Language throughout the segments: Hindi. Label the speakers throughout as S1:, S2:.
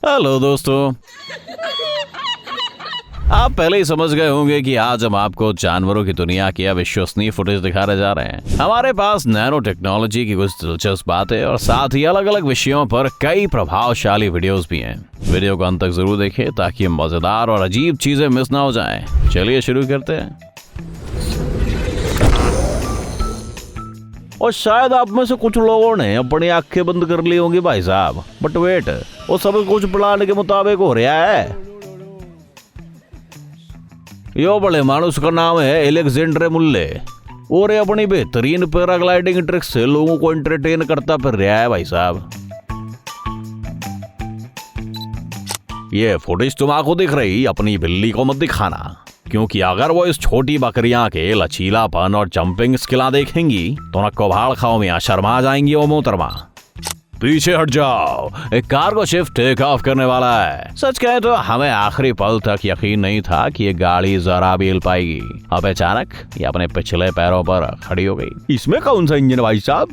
S1: हेलो दोस्तों, आप पहले ही समझ गए होंगे कि आज हम आपको जानवरों की दुनिया की अविश्वसनीय फुटेज दिखाने जा रहे हैं। हमारे पास नैनो टेक्नोलॉजी की कुछ दिलचस्प बातें और साथ ही अलग अलग विषयों पर कई प्रभावशाली वीडियोस भी हैं। वीडियो को अंत तक जरूर देखें ताकि मजेदार और अजीब चीजें मिस ना हो जाएं। चलिए शुरू करते हैं। और शायद आप में से कुछ लोगों ने अपनी आंखें बंद कर ली होंगी भाई साहब, बट वेट, वो सब कुछ प्लान के मुताबिक हो रहा है। यो बड़े मानुस का नाम है एलेक्जेंडर मुल्ले और ये अपनी बेहतरीन पैराग्लाइडिंग ट्रिक से लोगों को एंटरटेन करता फिर रहा है भाई साहब। ये फुटेज तुम आपको दिख रही, अपनी बिल्ली को मत दिखाना, क्योंकि अगर वो इस छोटी बकरियां के लचीलापन और जंपिंग स्किल्स देखेंगी तो न कबाड़ खाओ में शर्मा जाएंगी वो मोहतरमा। पीछे हट जाओ, एक कार्गो शिप टेक ऑफ करने वाला है। सच कहें तो हमें आखिरी पल तक यकीन नहीं था कि ये गाड़ी जरा भी हिल पाएगी। अब अचानक ये अपने पिछले पैरों पर खड़ी हो गई। इसमें कौन सा इंजन भाई साहब?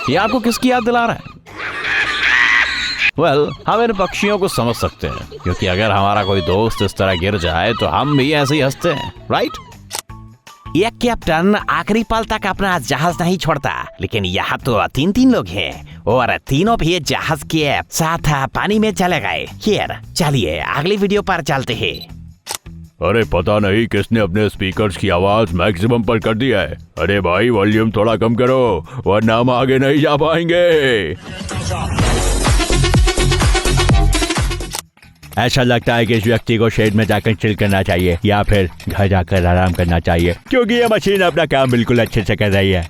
S1: ये आपको किसकी याद दिला रहा है? वेल, हम इन पक्षियों को समझ सकते हैं, क्योंकि अगर हमारा कोई दोस्त इस तरह गिर जाए तो हम भी ऐसे ही हंसते हैं, राइट?
S2: ये कैप्टन आखिरी पल तक अपना जहाज नहीं छोड़ता, लेकिन यहाँ तो तीन लोग हैं और तीनों भी जहाज के साथ पानी में चले गए। खैर, चलिए अगली वीडियो पर चलते हैं।
S3: अरे पता नहीं किसने अपने स्पीकर्स की आवाज मैक्सिमम पर कर दिया है। अरे भाई वॉल्यूम थोड़ा कम करो वरना हम आगे नहीं जा पाएंगे। ऐसा लगता है कि इस व्यक्ति को शेड में जाकर चिल करना चाहिए या फिर घर जाकर आराम करना चाहिए, क्योंकि ये मशीन अपना काम बिल्कुल अच्छे से कर रही है।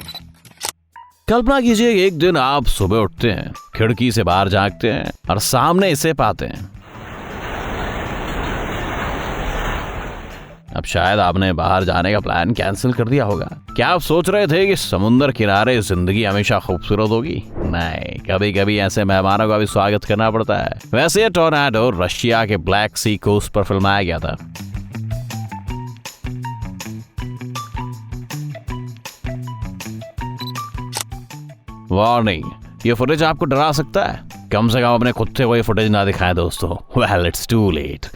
S1: कल्पना कीजिए एक दिन आप सुबह उठते हैं, खिड़की से बाहर झांकते हैं और सामने इसे पाते हैं। अब शायद आपने बाहर जाने का प्लान कैंसिल कर दिया होगा। क्या आप सोच रहे थे कि समुद्र किनारे जिंदगी हमेशा खूबसूरत होगी? नहीं, कभी कभी ऐसे मेहमानों का भी स्वागत करना पड़ता है। वैसे ये टोर्नाडो रशिया के ब्लैक सी कोस्ट पर फिल्माया गया था। वार्निंग, ये फुटेज आपको डरा सकता है। कम से कम अपने कुत्ते को ये फुटेज ना दिखाएं दोस्तों। Well, it's too late.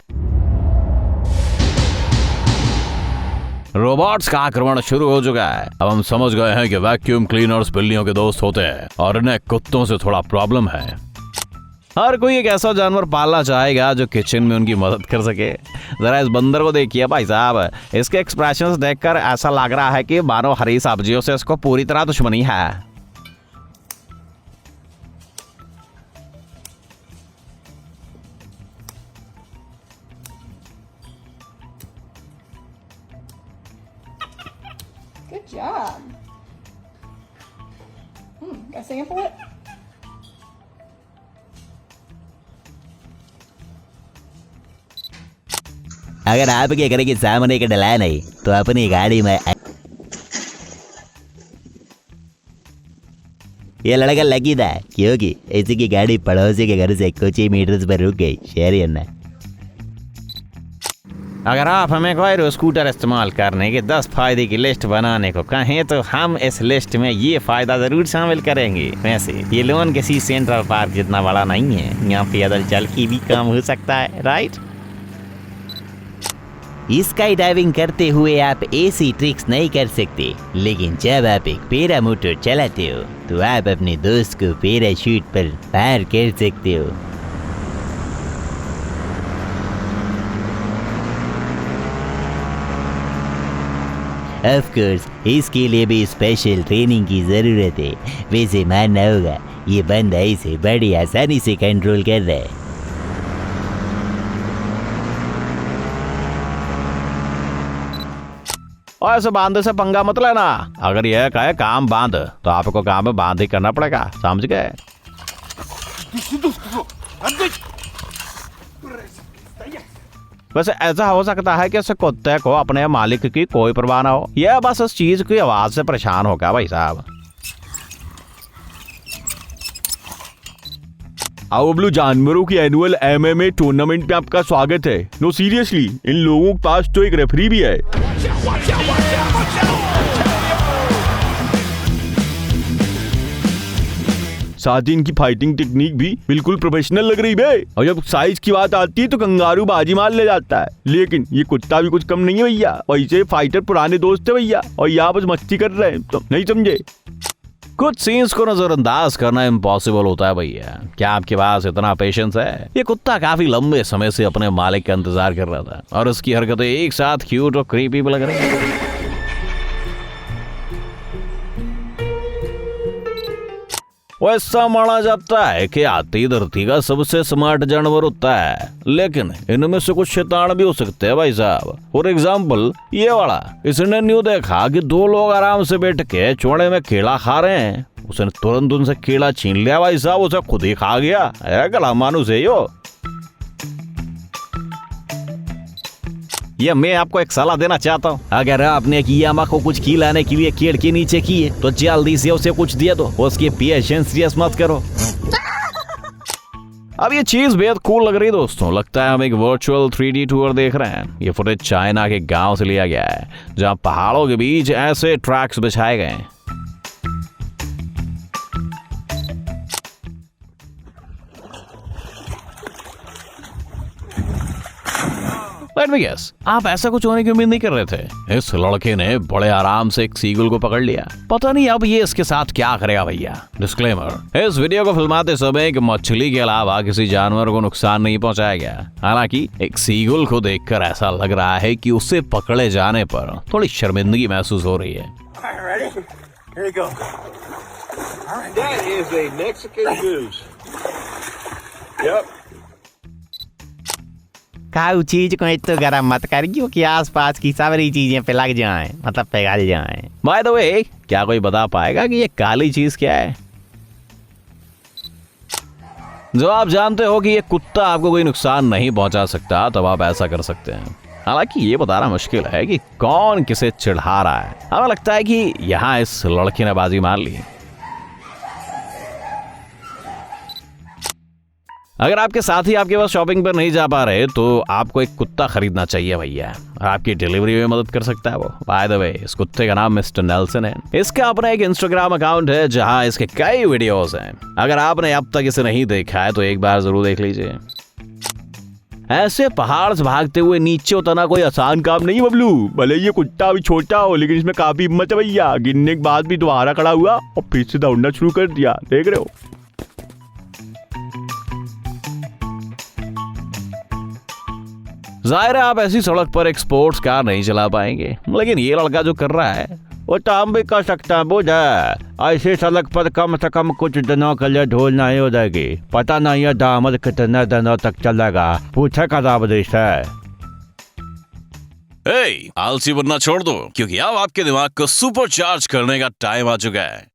S1: Robots का आक्रमण शुरू हो चुका है। अब हम समझ गए हैं कि वैक्यूम क्लीनर्स बिल्लियों के दोस्त होते हैं और इन्हें कुत्तों से थोड़ा प्रॉब्लम है। हर कोई एक ऐसा जानवर पालना चाहेगा जो किचन में उनकी मदद कर सके। जरा इस बंदर को देखिए भाई साहब, इसके एक्सप्रेशंस देखकर ऐसा लग रहा है कि मानो हरी सब्जियों से इसको पूरी तरह दुश्मनी है।
S4: Good job. Got a sample it?
S2: अगर आपके घर के सामने का डला नहीं तो अपनी गाड़ी में ये लड़का लकी था, क्योंकि इसकी गाड़ी पड़ोसी के घर से कुछ ही मीटर पर रुक गई। शेयर ना,
S1: अगर आप हमें कोई स्कूटर इस्तेमाल करने के 10 फायदे की लिस्ट बनाने को कहें तो हम इस लिस्ट में ये फायदा जरूर शामिल करेंगे। वैसे ये लोन किसी सेंट्रल पार्क जितना बड़ा नहीं है, यहाँ पैदल चल के भी काम हो सकता है, राइट?
S2: स्काई डाइविंग करते हुए आप ऐसी ट्रिक्स नहीं कर सकते, लेकिन जब आप एक पैरामोटर चलाते हो तो आप अपने दोस्त को पैराशूट पर पार कर सकते हो। ऑफ कोर्स इसके लिए भी स्पेशल ट्रेनिंग की जरूरत है। वैसे मानना होगा ये बंदा इसे बड़ी आसानी से कंट्रोल कर रहा है।
S1: और ऐसे बांधे से पंगा मत लेना। अगर यह कहे काम बांध तो आपको काम बांध ही करना पड़ेगा, समझ गए? वैसे ऐसा हो सकता है कि इस कुत्ते को अपने मालिक की कोई परवाह ना हो, यह बस इस चीज की आवाज से परेशान होगा भाई साहब।
S3: आवब्लू जानवरों की एनुअल MMA टूर्नामेंट में आपका स्वागत है। नो सीरियसली, इन लोगों के पास तो एक रेफरी भी है।
S1: साथ ही इनकी फाइटिंग टेक्निक भी बिल्कुल प्रोफेशनल लग रही बे। और जब साइज की बात आती है तो कंगारू बाजी मार ले जाता है, लेकिन ये कुत्ता भी कुछ कम नहीं है भैया। वैसे फाइटर पुराने दोस्त है भैया, और यहाँ बस मस्ती कर रहे हैं, तो नहीं समझे। कुछ सीन्स को नजरअंदाज करना इम्पॉसिबल होता है भैया। क्या आपके पास इतना पेशेंस है? ये कुत्ता काफी लंबे समय से अपने मालिक का इंतजार कर रहा था, और उसकी हरकतें एक साथ क्यूट और क्रीपी भी लग रही हैं। वैसा माना जाता है कि हाथी धरती का सबसे स्मार्ट जानवर होता है, लेकिन इनमें से कुछ शैतान भी हो सकते हैं भाई साहब। फॉर एग्जाम्पल ये वाला, इसने न्यू देखा कि दो लोग आराम से बैठ के चौड़े में केला खा रहे हैं, उसने तुरंत उनसे केला छीन लिया भाई साहब, उसे खुद ही खा गया। गला मानुस है यो। ये मैं आपको एक सलाह देना चाहता हूँ, अगर आपने कियामा को कुछ खिलाने के लिए पेड़ के नीचे किए तो जल्दी से उसे कुछ दिया दो, उसकी पेशेंस मत करो। अब ये चीज बेहद कूल लग रही है दोस्तों। लगता है हम एक वर्चुअल 3D टूर देख रहे हैं। ये फुटेज चाइना के गांव से लिया गया है, जहां पहाड़ों के बीच ऐसे ट्रैक्स बिछाए गए हैं। Let me guess, आप ऐसा कुछ होने की उम्मीद नहीं कर रहे थे। इस लड़के ने बड़े आराम से एक सीगुल को पकड़ लिया। पता नहीं अब ये इसके साथ क्या करेगा भैया। डिस्क्लेमर, इस वीडियो को फिल्माते समय एक मछली के अलावा किसी जानवर को नुकसान नहीं पहुंचाया गया। हालांकि एक सीगुल को देखकर ऐसा लग रहा है कि उसे पकड़े जाने पर थोड़ी शर्मिंदगी महसूस हो रही है।
S2: खाऊ चीज को तो गरम मत करियो कि आसपास की सारी चीजें पे लग जाएं, मतलब पिघल जाएं।
S1: बाय द वे, क्या कोई बता पाएगा कि ये काली चीज क्या है? जो आप जानते हो कि ये कुत्ता आपको कोई नुकसान नहीं पहुंचा सकता, तब आप ऐसा कर सकते हैं। हालांकि ये बताना मुश्किल है कि कौन किसे चिढ़ा रहा है। हमें लगता है कि यहाँ इस लड़के ने बाजी मार ली। अगर आपके साथी आपके पास शॉपिंग पर नहीं जा पा रहे तो आपको एक कुत्ता खरीदना चाहिए भैया, आपकी डिलीवरी में मदद कर सकता है वो। बाय द वे, इस कुत्ते का नाम मिस्टर नेल्सन है। इसका अपना एक इंस्टाग्राम अकाउंट है जहां इसके कई वीडियोस हैं। अगर आपने अब तक इसे नहीं देखा है तो एक बार जरूर देख लीजिए। ऐसे पहाड़ से भागते हुए नीचे उतरना कोई आसान काम नहीं बबलू। भले ये कुत्ता भी छोटा हो, लेकिन इसमें काफी हिम्मत है भैया। गिरने के बाद भी दोबारा खड़ा हुआ और फिर से दौड़ना शुरू कर दिया, देख रहे हो। जाहिर है आप ऐसी सड़क पर एक स्पोर्ट्स कार नहीं चला पाएंगे, लेकिन ये लड़का जो कर रहा है वो तो हम भी कर सकता है। बुझा, ऐसी सड़क पर कम से कम कुछ दिनों के लिए धूल नहीं हो जाएगी। पता नहीं है दामद कितने दिनों तक चलेगा, पूछे का दाबदेश है। आलसी बनना छोड़ दो, क्योंकि अब आपके दिमाग को सुपर चार्ज करने का टाइम आ चुका है।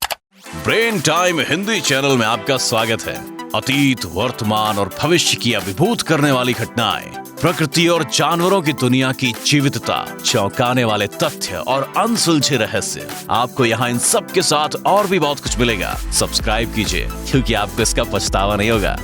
S1: ब्रेन टाइम हिंदी चैनल में आपका स्वागत है। अतीत, वर्तमान और भविष्य की अभिभूत करने वाली घटनाएं, प्रकृति और जानवरों की दुनिया की जीवितता, चौंकाने वाले तथ्य और अनसुलझे रहस्य, आपको यहाँ इन सब के साथ और भी बहुत कुछ मिलेगा। सब्सक्राइब कीजिए, क्योंकि आपको इसका पछतावा नहीं होगा।